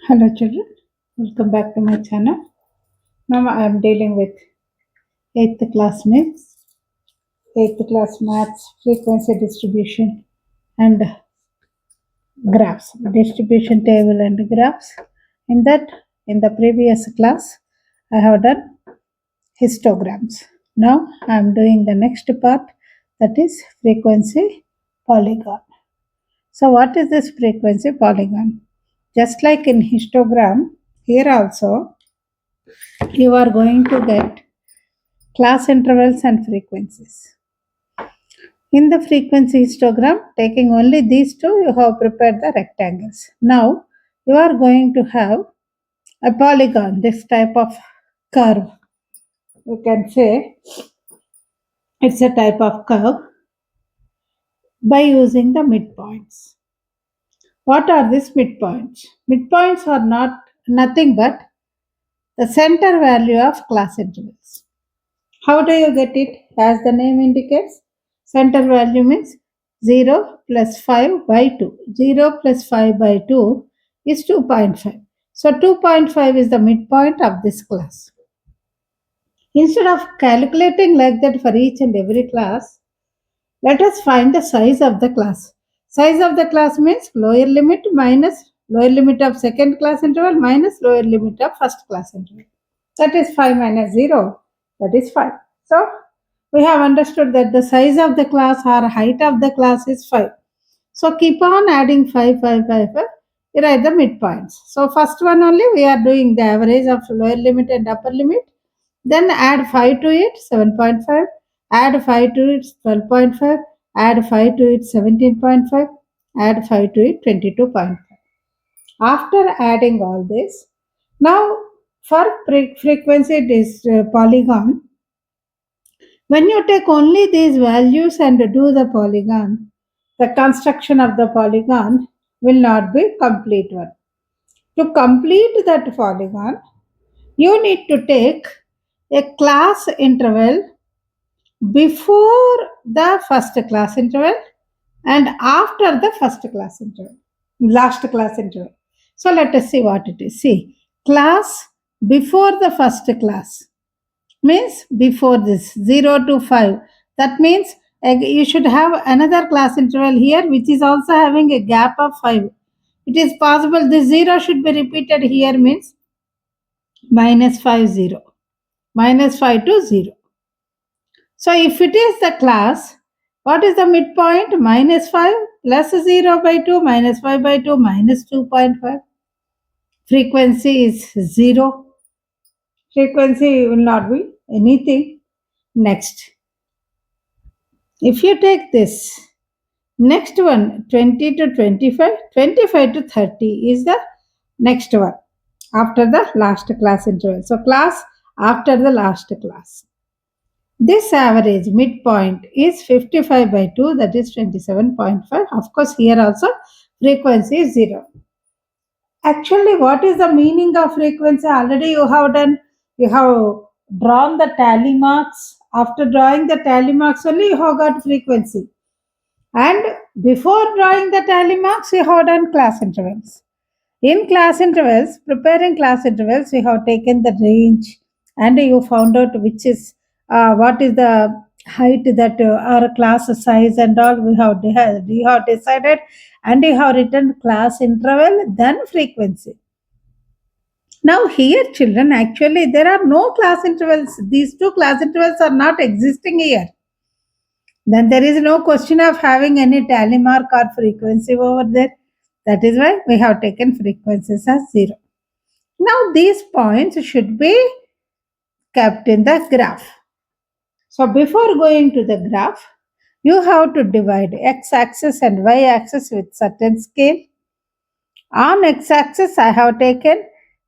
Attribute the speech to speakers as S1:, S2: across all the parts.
S1: Hello children, welcome back to my channel. Now I am dealing with 8th class maths, 8th class maths, frequency distribution and graphs, distribution table and graphs. In the previous class, I have done histograms. Now I am doing the next part, that is frequency polygon. So what is this frequency polygon? Just like in histogram, here also you are going to get class intervals and frequencies. In the frequency histogram, taking only these two, you have prepared the rectangles. Now, you are going to have a polygon, this type of curve. You can say it's a type of curve by using the midpoints. What are these midpoints? Midpoints are nothing but the center value of class intervals. How do you get it? As the name indicates, center value means 0 plus 5 by 2. 0 plus 5 by 2 is 2.5. So 2.5 is the midpoint of this class. Instead of calculating like that for each and every class, let us find the size of the class. Size of the class means lower limit minus lower limit of second class interval minus lower limit of first class interval. That is 5 minus 0. That is 5. So, we have understood that the size of the class or height of the class is 5. So, keep on adding 5, 5, 5, 5. You write the midpoints. So, first one only we are doing the average of lower limit and upper limit. Then add 5 to it, 7.5. Add 5 to it, 12.5. Add 5 to it, 17.5. Add 5 to it, 22.5. After adding all this, now for frequency polygon, when you take only these values and do the polygon, the construction of the polygon will not be complete one. To complete that polygon, you need to take a class interval before the first class interval and after the first class interval, last class interval. So let us see what it is. See, class before the first class means before this 0 to 5. That means you should have another class interval here which is also having a gap of 5. It is possible this 0 should be repeated here means minus 5 0. Minus 5 to 0. So if it is the class, what is the midpoint? Minus 5 plus 0 by 2 minus 5 by 2 minus 2.5. Frequency is 0. Frequency will not be anything. Next. If you take this, next one 20 to 25, 25 to 30 is the next one after the last class interval. So class after the last class. This average midpoint is 55 by 2, that is 27.5. Of course, here also frequency is 0. Actually, what is the meaning of frequency? Already you have done, you have drawn the tally marks. After drawing the tally marks only you have got frequency. And before drawing the tally marks, you have done class intervals. In class intervals, preparing class intervals, you have taken the range and you found out which is what is the height that our class size and all we have decided, and you have written class interval then frequency. Now here children, actually there are no class intervals. These two class intervals are not existing here. Then there is no question of having any tally mark or frequency over there. That is why we have taken frequencies as 0. Now these points should be kept in the graph. So before going to the graph, you have to divide x-axis and y-axis with certain scale. On x-axis, I have taken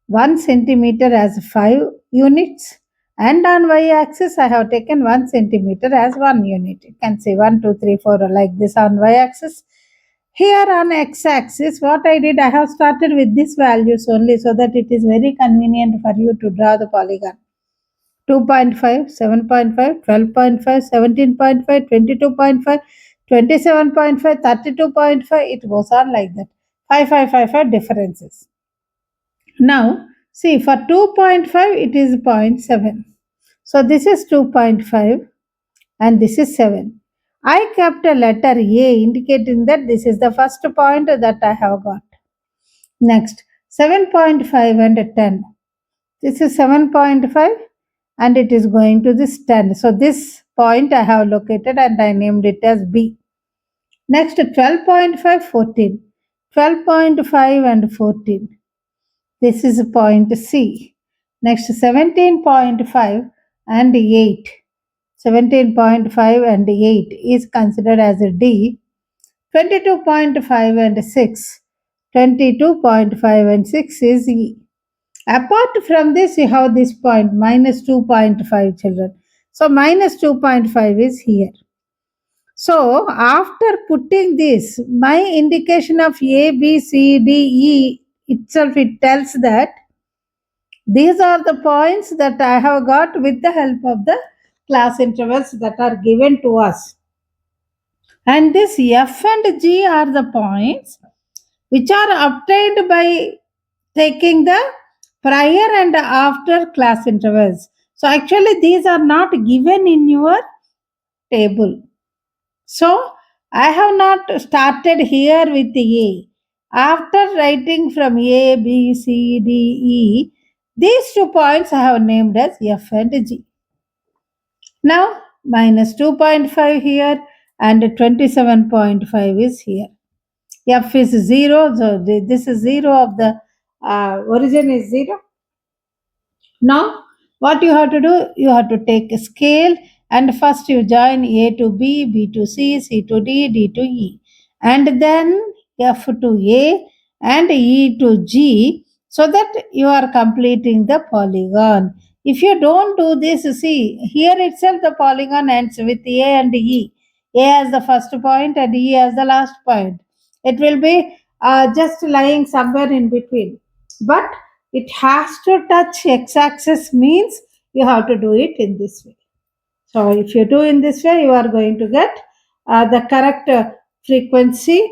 S1: 1 centimeter as 5 units, and on y-axis, I have taken 1 centimeter as 1 unit. You can say 1, 2, 3, 4 like this on y-axis. Here on x-axis, what I did, I have started with these values only so that it is very convenient for you to draw the polygon. 2.5, 7.5, 12.5, 17.5, 22.5, 27.5, 32.5, it goes on like that. 5, 5, 5, 5 differences. Now, see, for 2.5, it is zero point 0.7. So, this is 2.5 and this is 7. I kept a letter A indicating that this is the first point that I have got. Next, 7.5 and 10. This is 7.5 and it is going to this 10. So, this point I have located and I named it as B. Next, 12.5, 14. 12.5 and 14. This is point C. Next, 17.5 and 8. 17.5 and 8 is considered as a D. 22.5 and 6. 22.5 and 6 is E. Apart from this, you have this point minus 2.5, children. So minus 2.5 is here. So after putting this, my indication of A, B, C, D, E itself, it tells that these are the points that I have got with the help of the class intervals that are given to us. And this F and G are the points which are obtained by taking the prior and after class intervals. So actually these are not given in your table. So I have not started here with A. After writing from A, B, C, D, E, these 2 points I have named as F and G. Now minus 2.5 here and 27.5 is here. F is 0, so this is 0 of the origin is 0. Now, what you have to do, you have to take a scale and first you join A to B, B to C, C to D, D to E, and then F to A and E to G, so that you are completing the polygon. If you don't do this, see, here itself the polygon ends with A and E. A as the first point and E as the last point. It will be just lying somewhere in between. But it has to touch x-axis means you have to do it in this way. So if you do in this way, you are going to get the correct frequency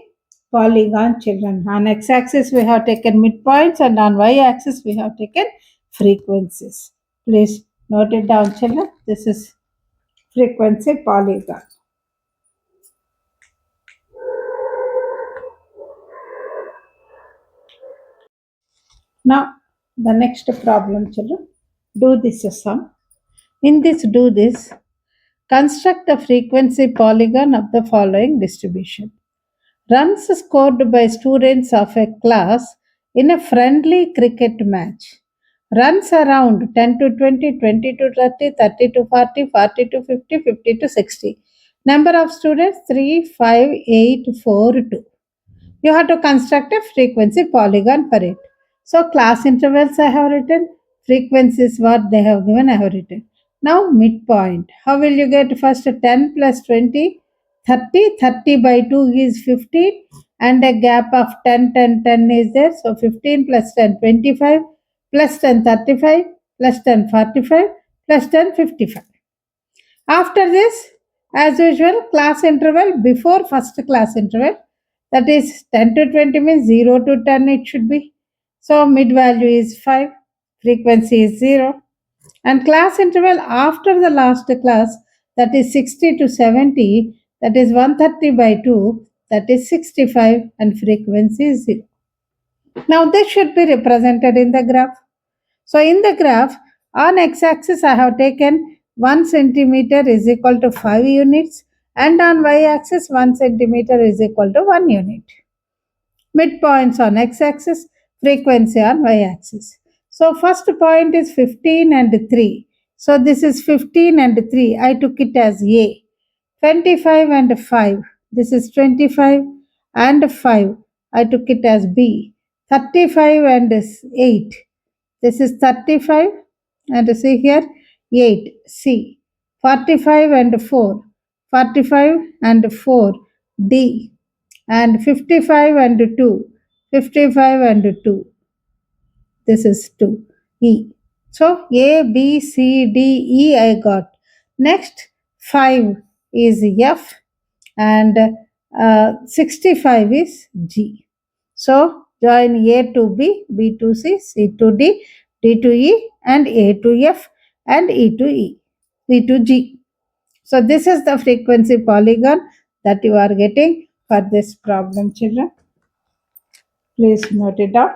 S1: polygon, children. On x-axis we have taken midpoints and on y-axis we have taken frequencies. Please note it down, children. This is frequency polygon. Now the next problem, children. Do this sum. In this, do this. Construct the frequency polygon of the following distribution. Runs scored by students of a class in a friendly cricket match. Runs around 10 to 20, 20 to 30, 30 to 40, 40 to 50, 50 to 60. Number of students 3, 5, 8, 4, 2. You have to construct a frequency polygon for it. So class intervals I have written, frequencies what they have given I have written. Now midpoint. How will you get first 10 plus 20? 30. 30 by 2 is 15 and a gap of 10, 10, 10 is there. So 15 plus 10, 25 plus 10, 35 plus 10, 45 plus 10, 55. After this, as usual, class interval before first class interval, that is 10 to 20 means 0 to 10 it should be. So mid value is 5, frequency is 0. And class interval after the last class, that is 60 to 70, that is 130 by 2, that is 65 and frequency is 0. Now this should be represented in the graph. So in the graph, on x-axis I have taken 1 centimeter is equal to 5 units and on y-axis 1 centimeter is equal to 1 unit. Midpoints on x-axis, frequency on y-axis. So first point is 15 and 3. So this is 15 and 3. I took it as A. 25 and 5. This is 25 and 5. I took it as B. 35 and 8. This is 35 and see here 8 C. 45 and 4. 45 and 4 D. And 55 and 2. 55 and 2. This is 2 E. So A, B, C, D, E I got. Next 5 is F and 65 is G. So join A to B, B to C, C to D, D to E, and A to F, and E to E, E to G. So this is the frequency polygon that you are getting for this problem, children. Please note it down.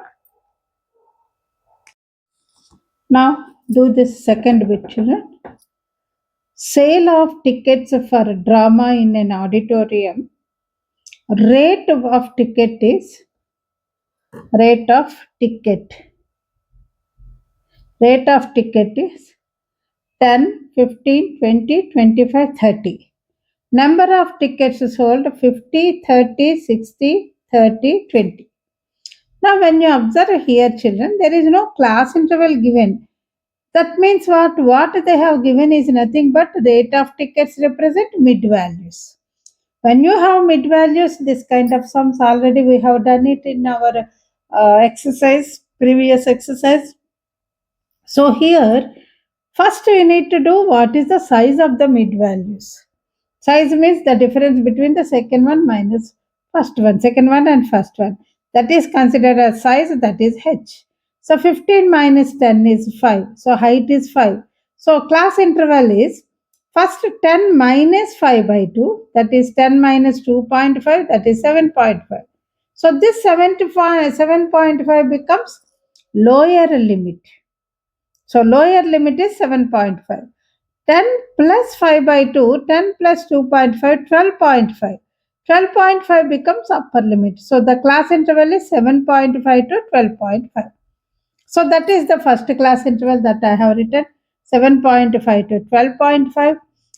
S1: Now do this second bit, children. Sale of tickets for drama in an auditorium. Rate of ticket is rate of ticket. Rate of ticket is 10, 15, 20, 25, 30. Number of tickets sold 50, 30, 60, 30, 20. Now when you observe here, children, there is no class interval given. That means what? What they have given is nothing but rate of tickets represent mid values. When you have mid values, this kind of sums already we have done it in our previous exercise. So here, first we need to do what is the size of the mid values. Size means the difference between the second one minus first one, second one and first one. That is considered as size, that is h. So 15 minus 10 is 5. So height is 5. So class interval is first 10 minus 5 by 2, that is 10 minus 2.5, that is 7.5. So this 7.5 becomes lower limit. So lower limit is 7.5. 10 plus 5 by 2, 10 plus 2.5, 12.5. 12.5 becomes upper limit. So the class interval is 7.5 to 12.5. So that is the first class interval that I have written, 7.5 to 12.5.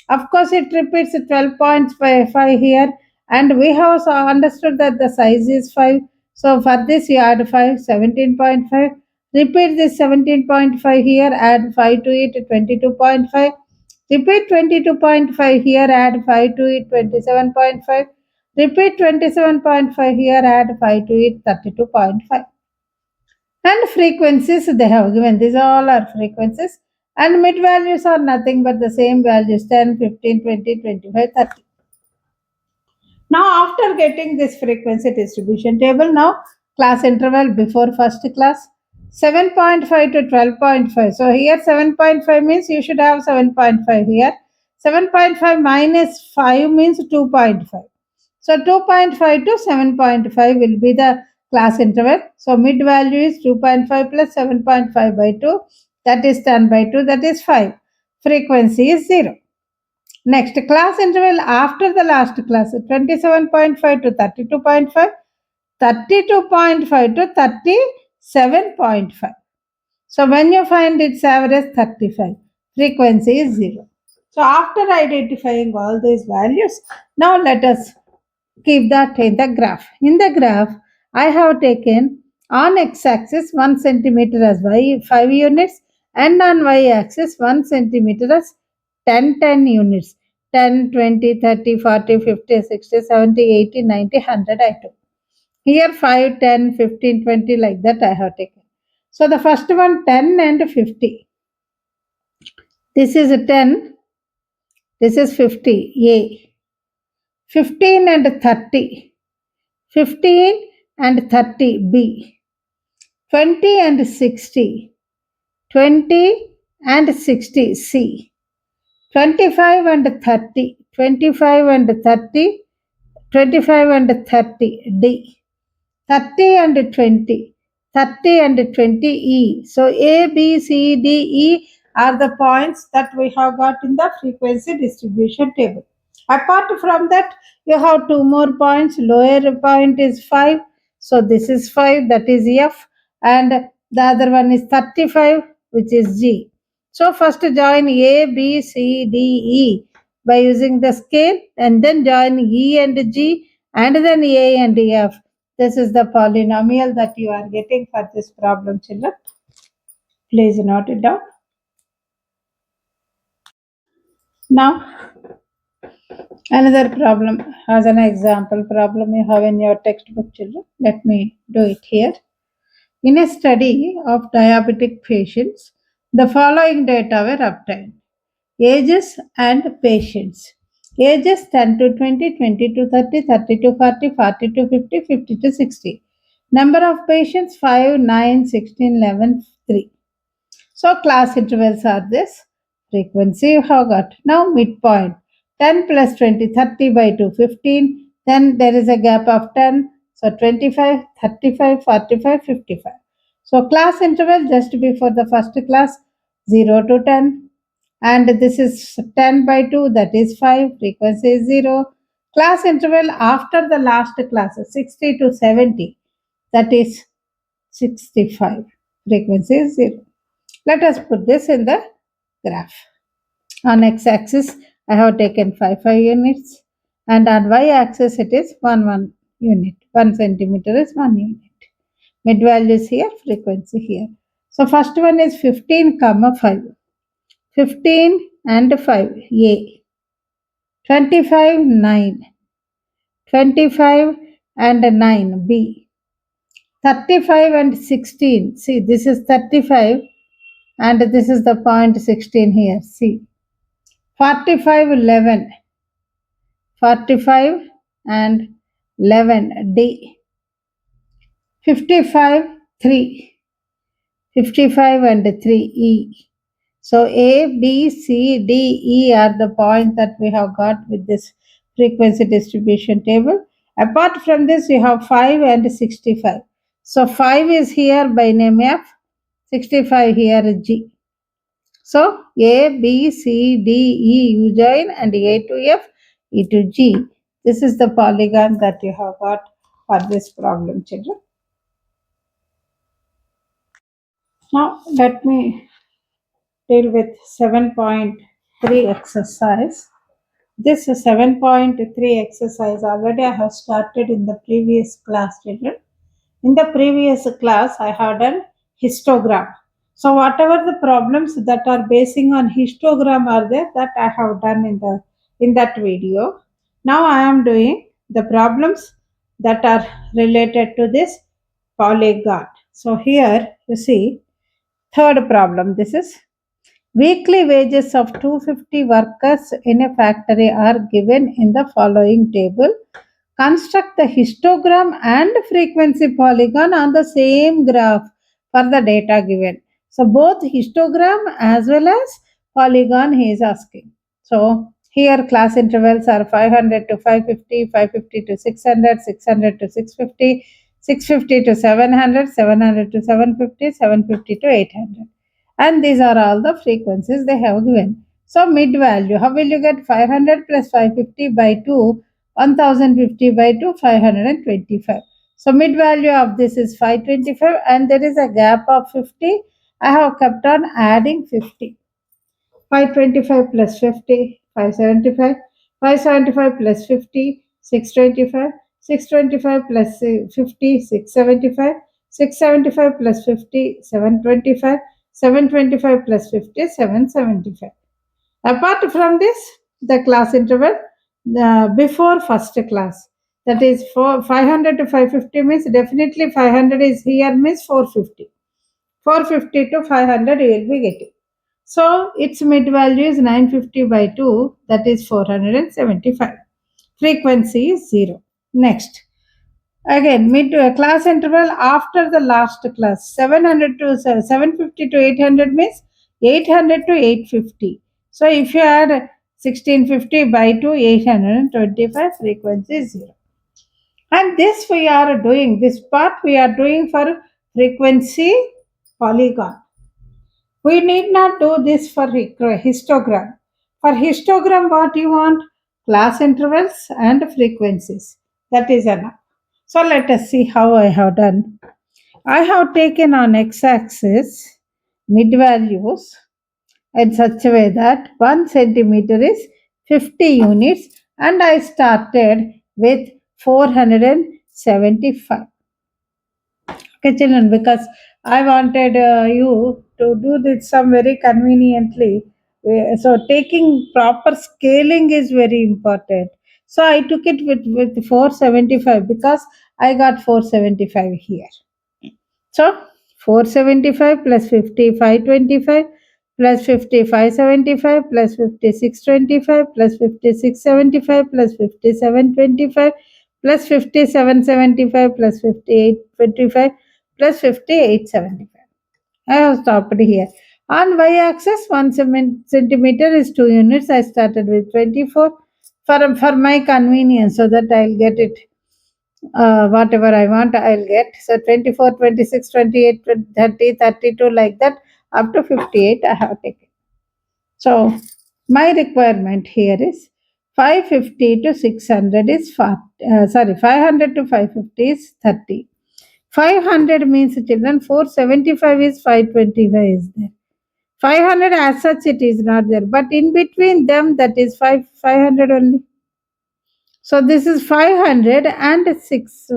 S1: Of course, it repeats 12.5 here, and we have also understood that the size is 5. So for this, you add 5, 17.5. Repeat this 17.5 here, add 5 to it, 22.5. Repeat 22.5 here, add 5 to it, 27.5. Repeat 27.5 here, add 5 to it, 32.5. And frequencies they have given. These all are frequencies. And mid values are nothing but the same values 10, 15, 20, 25, 30. Now, after getting this frequency distribution table, now class interval before first class 7.5 to 12.5. So here 7.5 means you should have 7.5 here. 7.5 minus 5 means 2.5. So 2.5 to 7.5 will be the class interval. So mid value is 2.5 plus 7.5 by 2, that is 10 by 2, that is 5. Frequency is 0. Next class interval after the last class, 27.5 to 32.5, 32.5 to 37.5. So when you find its average 35, frequency is 0. So after identifying all these values, now let us keep that in the graph. In the graph, I have taken on x-axis 1 centimeter as 5 units, and on y-axis 1 centimeter as 10 units. 10, 20, 30, 40, 50, 60, 70, 80, 90, 100 I took. Here 5, 10, 15, 20 like that I have taken. So the first one 10 and 50. This is 10, this is 50, A. 15 and 30. 15 and 30, B. 20 and 60. 20 and 60, C. 25 and 30. 25 and 30. 25 and 30, D. 30 and 20. 30 and 20, E. So A, B, C, D, E are the points that we have got in the frequency distribution table. Apart from that, you have two more points. Lower point is 5. So this is 5, that is F. And the other one is 35, which is G. So first join A, B, C, D, E by using the scale, and then join E and G, and then A and F. This is the polynomial that you are getting for this problem, children. Please note it down. Now, another problem as an example problem you have in your textbook, children. Let me do it here. In a study of diabetic patients, the following data were obtained. Ages and patients. Ages 10 to 20, 20 to 30, 30 to 40, 40 to 50, 50 to 60. Number of patients 5, 9, 16, 11, 3. So class intervals are this. Frequency you have got. Now midpoint. 10 plus 20, 30 by 2, 15. Then there is a gap of 10. So 25, 35, 45, 55. So class interval just before the first class 0 to 10. And this is 10 by 2, that is 5. Frequency is 0. Class interval after the last class 60 to 70, that is 65. Frequency is 0. Let us put this in the graph. On x-axis, I have taken 5 units, and on y-axis it is 1 unit. 1 centimeter is 1 unit. Mid value is here, frequency here. So first one is 15, 5. 15 and 5, A. 25, 9. 25 and 9, B. 35 and 16. See, this is 35 and this is the point 16 here. See. 45, 11. 45 and 11, D. 55, 3. 55 and 3, E. So A, B, C, D, E are the points that we have got with this frequency distribution table. Apart from this, you have 5 and 65. So 5 is here by name F, 65 here is G. So A, B, C, D, E you join, and A to F, E to G. This is the polygon that you have got for this problem, children. Now let me deal with 7.3 exercise. This 7.3 exercise already I have started in the previous class, children. In the previous class, I have done histogram. So whatever the problems that are basing on histogram are there, that I have done in that video. Now I am doing the problems that are related to this polygon. So here you see third problem. This is weekly wages of 250 workers in a factory are given in the following table. Construct the histogram and frequency polygon on the same graph for the data given. So both histogram as well as polygon he is asking. So here class intervals are 500 to 550, 550 to 600, 600 to 650, 650 to 700, 700 to 750, 750 to 800. And these are all the frequencies they have given. So mid value, how will you get 500 plus 550 by 2? 1050 by 2, 525. So mid value of this is 525 and there is a gap of 50. I have kept on adding 50. 525 plus 50, 575. 575 plus 50, 625. 625 plus 50, 675. 675 plus 50, 725. 725 plus 50, 775. Apart from this, the class interval before first class, that is for 500 to 550 means definitely 500 is here means 450. 450 to 500 you will be getting. So its mid value is 950 by 2, that is 475. Frequency is 0. Next. Again, mid class interval after the last class, 700 to 750 to 800 means 800 to 850. So if you add 1650 by 2, 825, frequency is 0. And this we are doing, this part we are doing for frequency polygon. We need not do this for histogram. For histogram, what you want? Class intervals and frequencies. That is enough. So let us see how I have done. I have taken on x-axis mid values in such a way that 1 centimeter is 50 units and I started with 475. Okay, children, because I wanted you to do this some very conveniently. So taking proper scaling is very important. So I took it with 475 because I got 475 here. So 475 plus 50, 525 plus 50, 575 plus 50, 625 plus 50, 675 plus 50, 725 plus 50 775 plus 58 25 plus 58 75. I have stopped here. On y-axis, 1 centimeter is 2 units. I started with 24 for my convenience so that I'll get it whatever I want, I'll get. So 24, 26, 28, 30, 32, like that, up to 58 I have taken. So my requirement here is 550 to 600 is 500 to 550 is 30. 500 means children, 475 is 525 is there. 500 as such it is not there, but in between them that is 500 only. So this is 500 and 6,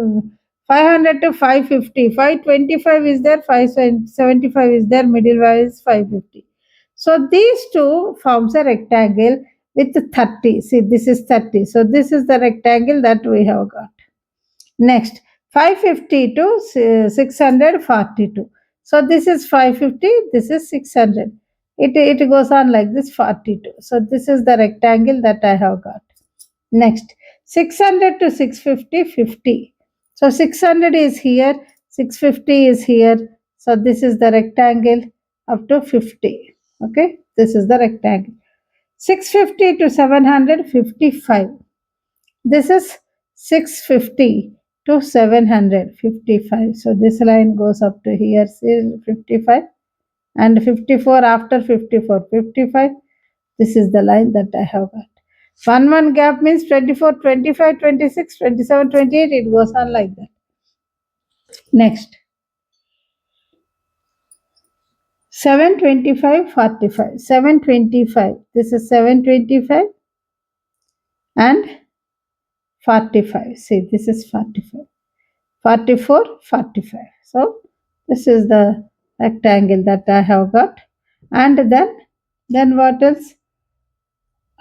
S1: 500 to 550. 525 is there, 575 is there, middle value is 550. So these two forms a rectangle with 30. See, this is 30. So this is the rectangle that we have got. Next, 550 to 642. So this is 550, this is 600. It goes on like this 42. So this is the rectangle that I have got. Next, 600 to 650, 50. So 600 is here, 650 is here. So this is the rectangle up to 50. Okay, this is the rectangle. 650 to 755. This is 650 to 755. So this line goes up to here, say 55, and 54 after 54, 55. This is the line that I have got. 1 gap means 24, 25, 26, 27, 28. It goes on like that. Next, 725, 45. 725. This is 725 and 45. See, this is 45. 44, 45. So this is the rectangle that I have got. And then what else?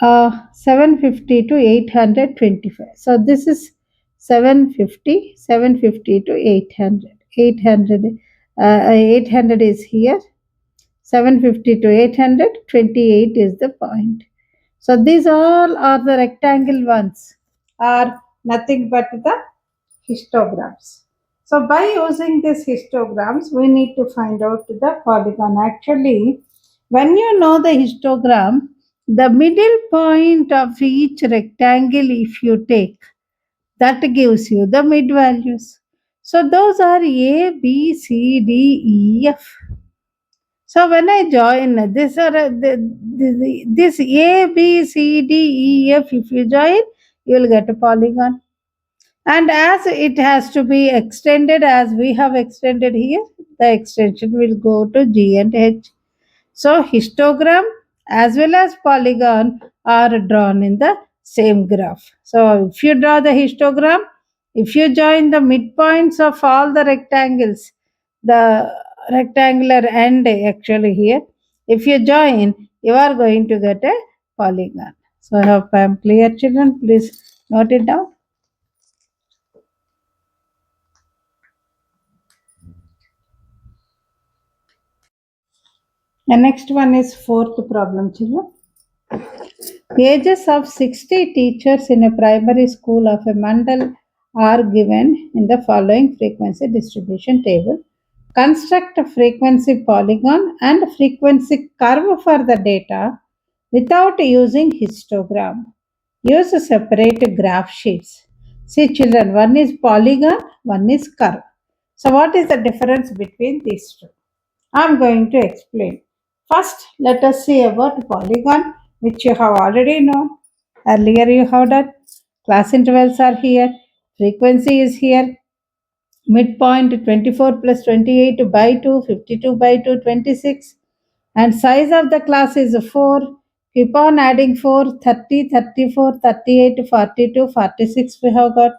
S1: 750 to 825. So this is 750, 750 to 800. 800 is here. 750 to 800, 28 is the point. So these all are the rectangle ones, are nothing but the histograms. So by using these histograms, we need to find out the polygon. Actually, when you know the histogram, the middle point of each rectangle, if you take, that gives you the mid values. So those are A, B, C, D, E, F. So when I join this this A, B, C, D, E, F, if you join, you will get a polygon. And as it has to be extended as we have extended here, the extension will go to G and H. So histogram as well as polygon are drawn in the same graph. So if you draw the histogram, if you join the midpoints of all the rectangles, the rectangular end actually here, if you join, you are going to get a polygon. So I hope I am clear, children. Please note it down. The next one is fourth problem, children. Ages of 60 teachers in a primary school of a mandal are given in the following frequency distribution table. Construct a frequency polygon and frequency curve for the data without using histogram. Use separate graph sheets. See, children, one is polygon, one is curve. So, what is the difference between these two? I am going to explain. First, let us see about polygon, which you have already known. Earlier you have done. Class intervals are here. Frequency is here. Midpoint 24 plus 28 by 2, 52 by 2, 26. And size of the class is 4. Keep on adding 4, 30, 34, 38, 42, 46 we have got.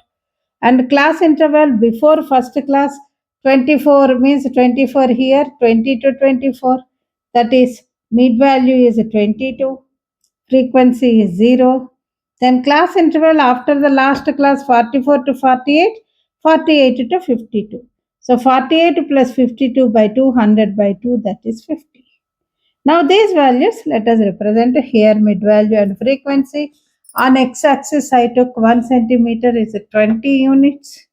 S1: And class interval before first class, 24 means 24 here, 20 to 24. That is mid value is 22, frequency is 0. Then class interval after the last class, 44 to 48, 48 to 52. So 48 plus 52 by 200 by 2, that is 50. Now these values let us represent here mid value and frequency. On x-axis, I took 1 centimeter is 20 units.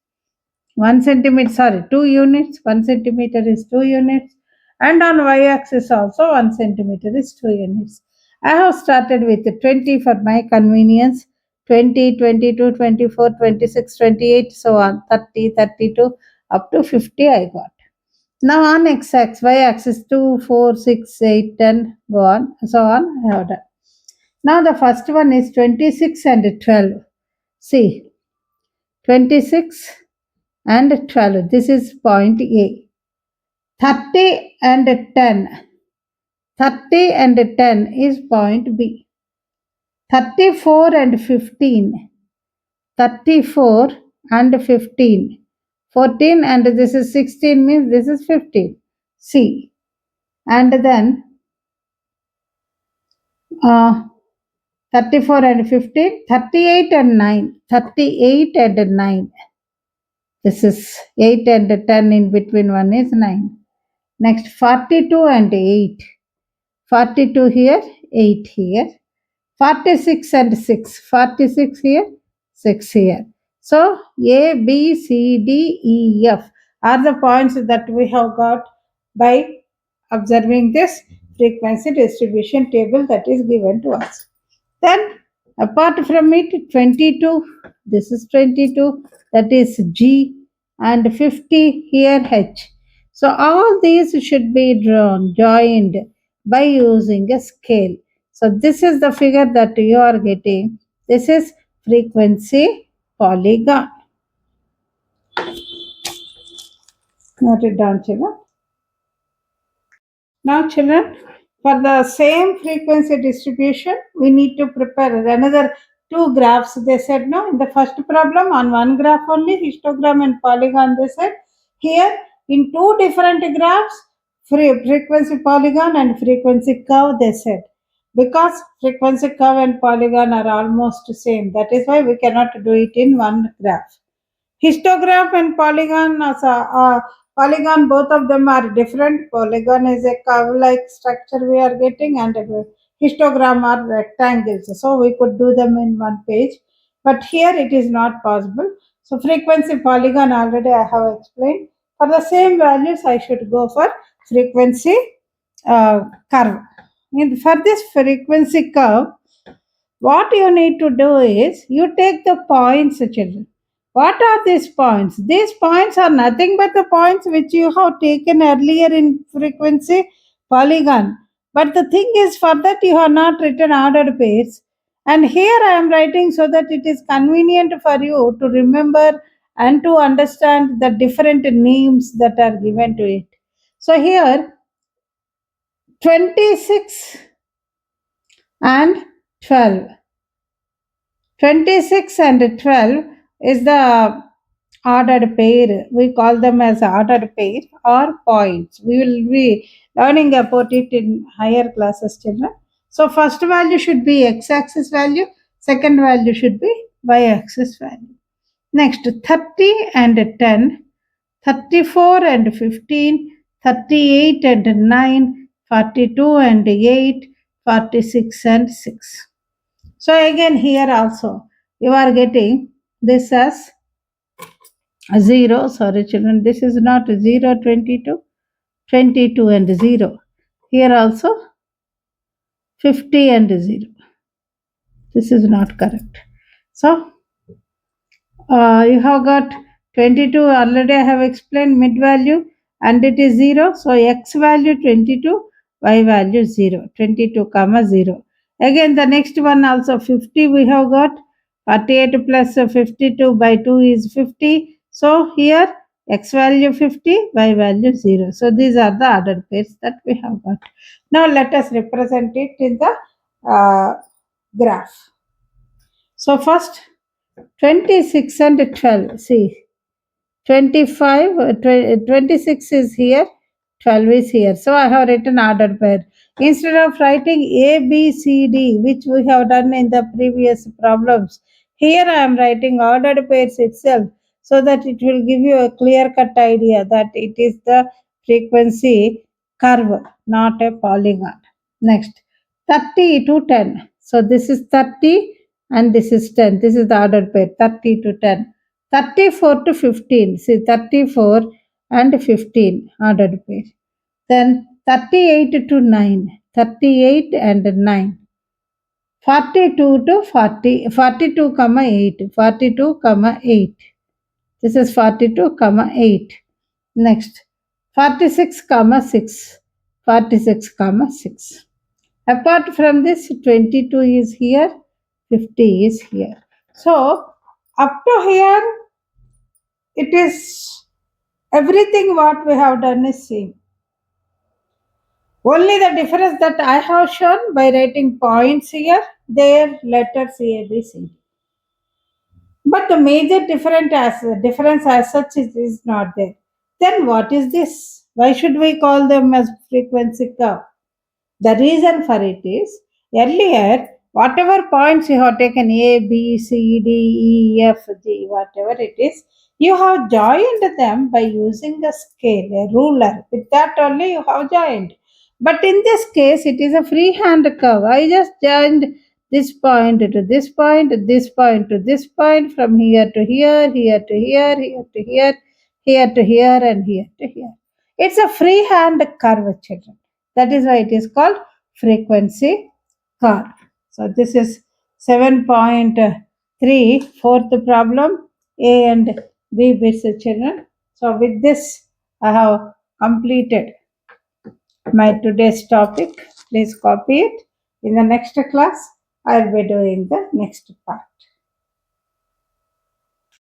S1: 1 centimeter, sorry, 2 units. 1 centimeter is 2 units. And on y-axis also 1 centimeter is 2 units. I have started with 20 for my convenience. 20, 22, 24, 26, 28, so on. 30, 32, up to 50 I got. Now on x-axis, y-axis 2, 4, 6, 8, 10, go on, so on, I have done. Now the first one is 26 and 12. See, 26 and 12. This is point A. 30 and 10. 30 and 10 is point B. 34 and 15. 34 and 15. 14 and this is 16 means this is 15. C. And then uh, 34 and 15. 38 and 9. 38 and 9. This is 8 and 10 in between one is 9. Next 42 and 8. 42 here, 8 here. 46 and 6. 46 here, 6 here. So A, B, C, D, E, F are the points that we have got by observing this frequency distribution table that is given to us. Then apart from it, 22, this is 22, that is G, and 50 here H. So all these should be drawn, joined by using a scale. So this is the figure that you are getting. This is frequency polygon. Note it down, children. Now, children, for the same frequency distribution, we need to prepare another two graphs. They said no. In the first problem, on one graph only, histogram and polygon. They said here in two different graphs, frequency polygon and frequency curve. They said because frequency curve and polygon are almost same. That is why we cannot do it in one graph. Histogram and polygon, polygon, both of them are different. Polygon is a curve-like structure we are getting, and histogram are rectangles. So we could do them in one page, but here it is not possible. So frequency polygon already I have explained. For the same values, I should go for frequency curve. And for this frequency curve, what you need to do is you take the points, children. What are these points? These points are nothing but the points which you have taken earlier in frequency polygon. But the thing is, for that you have not written ordered pairs. And here I am writing so that it is convenient for you to remember and to understand the different names that are given to it. So here 26 and 12. 26 and 12 is the ordered pair. We call them as ordered pair or points. We will be learning about it in higher classes, children. So first value should be x-axis value, second value should be y-axis value. Next 30 and 10, 34 and 15, 38 and 9, 42 and 8, 46 and 6. So again here also you are getting this as 0. Sorry children, this is not 0, 22, 22 and 0. Here also 50 and 0. This is not correct. So you have got 22 already I have explained mid value and it is 0. So x value 22, y value 0, 22 comma 0. Again the next one also 50 we have got 48 plus 52 by 2 is 50. So here x value 50, y value 0. So these are the ordered pairs that we have got. Now let us represent it in the graph. So first 26 and 12. See 25, 26 is here, 12 is here. So I have written ordered pair. Instead of writing A, B, C, D, which we have done in the previous problems, here I am writing ordered pairs itself so that it will give you a clear cut idea that it is the frequency curve, not a polygon. Next, 30 to 10. So this is 30 and this is 10. This is the ordered pair, 30 to 10. 34 to 15. See, 34 and 15 ordered pair. Then 38 to 9. 38 and 9. 42 to 40. 42 comma 8. 42 comma 8. This is 42 comma 8. Next, 46 comma 6. 46 comma 6. Apart from this, 22 is here, 50 is here. So, up to here, it is everything what we have done is same. Only the difference that I have shown by writing points here, their letters A, B, C. But the major difference as such is not there. Then what is this? Why should we call them as frequency curve? The reason for it is earlier, whatever points you have taken A, B, C, D, E, F, G, whatever it is, you have joined them by using a scale, a ruler. With that only you have joined. But in this case, it is a freehand curve. I just joined this point to this point, this point to this point, from here to here, here to here, here to here, here to here, and here to here. It's a freehand curve, children. That is why it is called frequency curve. So this is 7.3, fourth problem, A and B bits, children. So with this, I have completed my today's topic. Please copy it. In the next class, I will be doing the next part.